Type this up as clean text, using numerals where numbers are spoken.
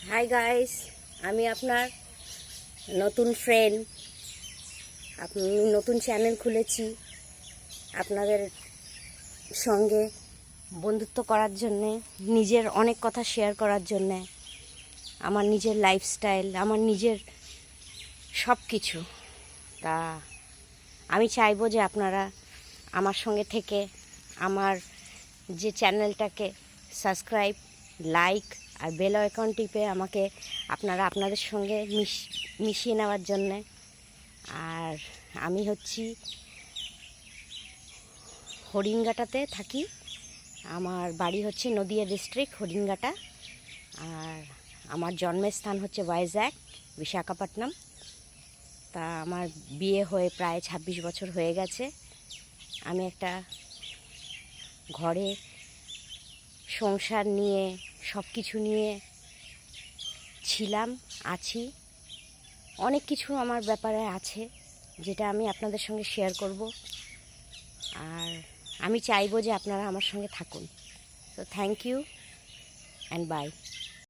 Hi guys, আমি আপনার নতুন ফ্রেন্ড। আপনি নতুন চ্যানেল খুলেছি আপনাদের সঙ্গে বন্ধুত্ব করার জন্যে, নিজের অনেক কথা শেয়ার করার জন্যে, আমার নিজের লাইফস্টাইল, আমার নিজের সব কিছু। তা আমি চাইবো যে আপনারা আমার সঙ্গে থেকে আমার যে চ্যানেলটাকে সাবস্ক্রাইব, লাইক আর বেল আইকন টিপে আমাকে আপনাদের সঙ্গে মিশিয়ে নেওয়ার জন্যে। আর আমি হচ্ছি হরিণঘাটাতে থাকি। আমার বাড়ি হচ্ছে নদিয়া ডিস্ট্রিক্ট হরিণঘাটা, আর আমার জন্মের স্থান হচ্ছে ভাইজ্যাক, বিশাখাপট্টনম। তা আমার বিয়ে হয়ে প্রায় 26 বছর হয়ে গেছে। আমি একটা ঘরে সংসার নিয়ে সব কিছু নিয়ে ছিলাম, আছি। অনেক কিছু আমার ব্যাপারে আছে যেটা আমি আপনাদের সঙ্গে শেয়ার করব, আর আমি চাইবো যে আপনারা আমার সঙ্গে থাকুন। তো থ্যাংক ইউ অ্যান্ড বাই।